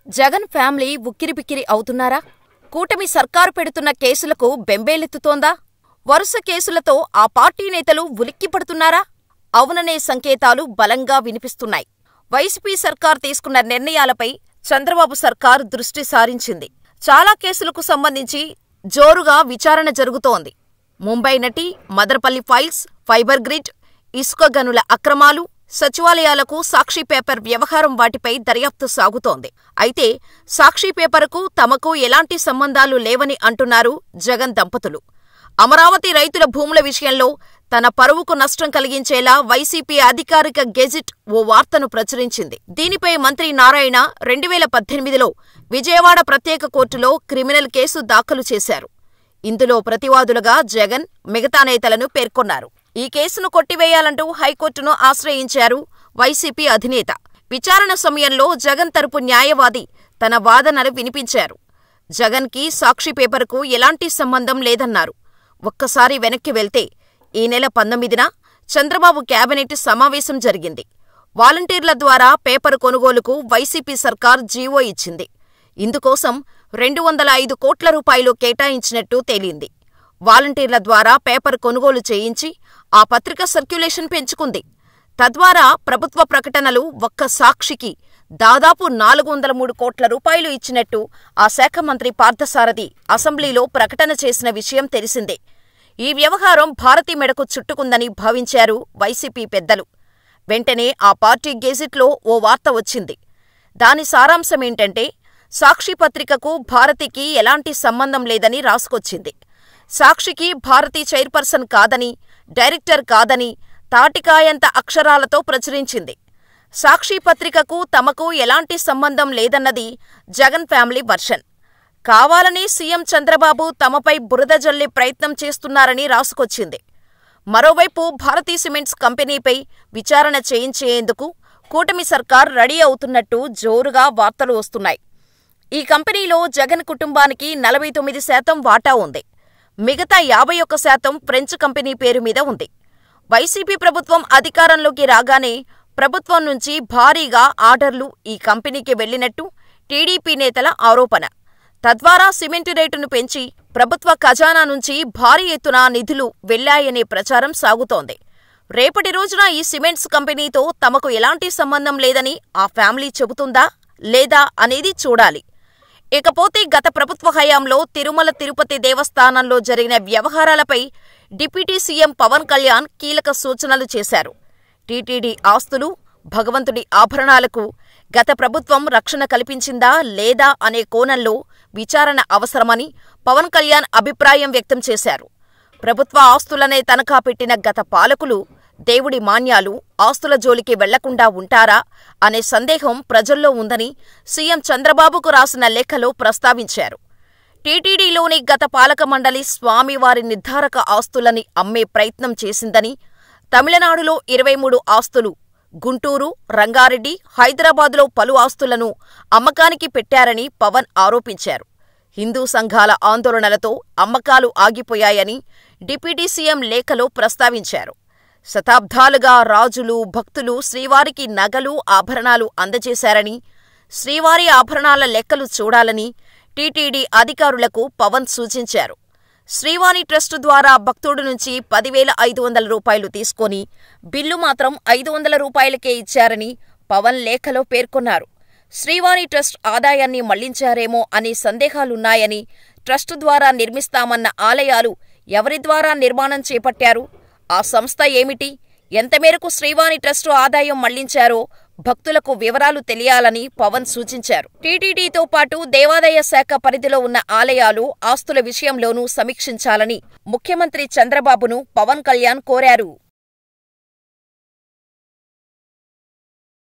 Jagan family ఉక్కిరిబిక్కిరి అవుతున్నారా? కూటమి సర్కారు పెడుతున్న కేసులకు బెంబేలెత్తుతోందా? వరుస కేసులతో ఆ పార్టీ నేతలు ఉలిక్కిపడుతున్నారా? అవుననే సంకేతాలు బలంగా వినిపిస్తున్నాయి. వైసీపీ సర్కారు తీసుకున్న నిర్ణయాలపై చంద్రబాబు సర్కారు దృష్టి సారించింది. చాలా కేసులకు సంబంధించి జోరుగా విచారణ జరుగుతోంది. ముంబై నటి, మదనపల్లి ఫైల్స్, ఫైబర్ గ్రిడ్, ఇసుక గనుల అక్రమాలు, సచివాలయాలకు సాక్షి పేపర్ వ్యవహారం వాటిపై దర్యాప్తు సాగుతోంది. అయితే సాక్షి పేపరుకు తమకు ఎలాంటి సంబంధాలు లేవని అంటున్నారు జగన్ దంపతులు. అమరావతి రైతుల భూముల విషయంలో తన పరువుకు నష్టం కలిగించేలా వైసీపీ అధికారిక గెజిట్ ఓ వార్తను ప్రచురించింది. దీనిపై మంత్రి నారాయణ 2018లో విజయవాడ ప్రత్యేక కోర్టులో క్రిమినల్ కేసు దాఖలు చేశారు. ఇందులో ప్రతివాదులుగా జగన్, మిగతా నేతలను పేర్కొన్నారు. ఈ కేసును కొట్టివేయాలంటూ హైకోర్టును ఆశ్రయించారు వైసీపీ అధినేత. విచారణ సమయంలో జగన్ తరపు న్యాయవాది తన వాదనలు వినిపించారు. జగన్కి సాక్షి పేపరుకు ఎలాంటి సంబంధం లేదన్నారు. ఒక్కసారి వెనక్కి వెళ్తే ఈ నెల 19న చంద్రబాబు కేబినెట్ సమావేశం జరిగింది. వాలంటీర్ల ద్వారా పేపరు కొనుగోలుకు వైసీపీ సర్కార్ జీవో ఇచ్చింది. ఇందుకోసం 205 కోట్ల రూపాయలు కేటాయించినట్టు తేలింది. వాలంటీర్ల ద్వారా పేపర్ కొనుగోలు చేయించి ఆ పత్రిక సర్క్యులేషన్ పెంచుకుంది. తద్వారా ప్రభుత్వ ప్రకటనలు ఒక్క సాక్షికి దాదాపు 403 కోట్ల రూపాయలు ఇచ్చినట్టు ఆ శాఖ మంత్రి పార్థసారథి అసెంబ్లీలో ప్రకటన చేసిన విషయం తెలిసిందే. ఈ వ్యవహారం భారతి మెడకు చుట్టుకుందని భావించారు వైసీపీ పెద్దలు. వెంటనే ఆ పార్టీ గెజిట్లో ఓ వార్త వచ్చింది. దాని సారాంశమేంటంటే, సాక్షి పత్రికకు భారతికి ఎలాంటి సంబంధం లేదని రాసుకొచ్చింది. సాక్షికి భారతి చైర్పర్సన్ కాదని, డైరెక్టర్ కాదని తాటికాయంత అక్షరాలతో ప్రచురించింది. సాక్షి పత్రికకు తమకు ఎలాంటి సంబంధం లేదన్నది జగన్ ఫ్యామిలీ వర్షన్. కావాలని సీఎం చంద్రబాబు తమపై బురద జల్లే ప్రయత్నం చేస్తున్నారని రాసుకొచ్చింది. మరోవైపు భారతీ సిమెంట్స్ కంపెనీపై విచారణ చేయించేందుకు కూటమి సర్కార్ రెడీ అవుతున్నట్టు జోరుగా వార్తలు వస్తున్నాయి. ఈ కంపెనీలో జగన్ కుటుంబానికి 49% వాటా ఉంది. మిగతా 51% ఫ్రెంచ్ కంపెనీ పేరు మీద ఉంది. వైసీపీ ప్రభుత్వం అధికారంలోకి రాగానే ప్రభుత్వం నుంచి భారీగా ఆర్డర్లు ఈ కంపెనీకి వెళ్లినట్టు టీడీపీ నేతల ఆరోపణ. తద్వారా సిమెంటు రేటును పెంచి ప్రభుత్వ ఖజానా నుంచి భారీ ఎత్తున నిధులు వెళ్లాయనే ప్రచారం సాగుతోంది. రేపటి రోజున ఈ సిమెంట్స్ కంపెనీతో తమకు ఎలాంటి సంబంధం లేదని ఆ ఫ్యామిలీ చెబుతుందా లేదా అనేది చూడాలి. ఇకపోతే గత ప్రభుత్వ హయాంలో తిరుమల తిరుపతి దేవస్థానంలో జరిగిన వ్యవహారాలపై డిప్యూటీ సీఎం పవన్ కళ్యాణ్ కీలక సూచనలు చేశారు. టీటీడీ ఆస్తులు, భగవంతుడి ఆభరణాలకు గత ప్రభుత్వం రక్షణ కల్పించిందా లేదా అనే కోణంలో విచారణ అవసరమని పవన్ కళ్యాణ్ అభిప్రాయం వ్యక్తం చేశారు. ప్రభుత్వ ఆస్తులనే తనఖా పెట్టిన గత పాలకులు దేవుడి మాన్యాలు, ఆస్తుల జోలికి వెళ్లకుండా ఉంటారా అనే సందేహం ప్రజల్లో ఉందని సీఎం చంద్రబాబుకు రాసిన లేఖలో ప్రస్తావించారు. టీటీడీలోని గత పాలక మండలి స్వామివారి నిర్ధారక ఆస్తులని అమ్మే ప్రయత్నం చేసిందని, తమిళనాడులో 23 ఆస్తులు, గుంటూరు, రంగారెడ్డి, హైదరాబాద్లో పలు ఆస్తులను అమ్మకానికి పెట్టారని పవన్ ఆరోపించారు. హిందూ సంఘాల ఆందోళనలతో అమ్మకాలు ఆగిపోయాయని డిప్యూటీ సీఎం లేఖలో ప్రస్తావించారు. శతాబ్దాలుగా రాజులు, భక్తులు శ్రీవారికి నగలు, ఆభరణాలు అందజేశారని, శ్రీవారి ఆభరణాల లెక్కలు చూడాలని టీటీడీ అధికారులకు పవన్ సూచించారు. శ్రీవాణి ట్రస్టు ద్వారా భక్తుడి నుంచి 10,500 రూపాయలు తీసుకొని బిల్లు మాత్రం 500 రూపాయలకే ఇచ్చారని పవన్ లేఖలో పేర్కొన్నారు. శ్రీవాణి ట్రస్ట్ ఆదాయాన్ని మళ్లించారేమో అనే సందేహాలున్నాయని, ట్రస్టు ద్వారా నిర్మిస్తామన్న ఆలయాలు ఎవరి ద్వారా నిర్మాణం చేపట్టారు, ఆ సంస్థ ఏమిటి, ఎంత మేరకు శ్రీవాణి ట్రస్టు ఆదాయం మళ్లించారో భక్తులకు వివరాలు తెలియాలని పవన్ సూచించారు. టీటీడీతో పాటు దేవాదాయ శాఖ పరిధిలో ఉన్న ఆలయాలు, ఆస్తుల విషయంలోనూ సమీక్షించాలని ముఖ్యమంత్రి చంద్రబాబును పవన్ కళ్యాణ్ కోరారు.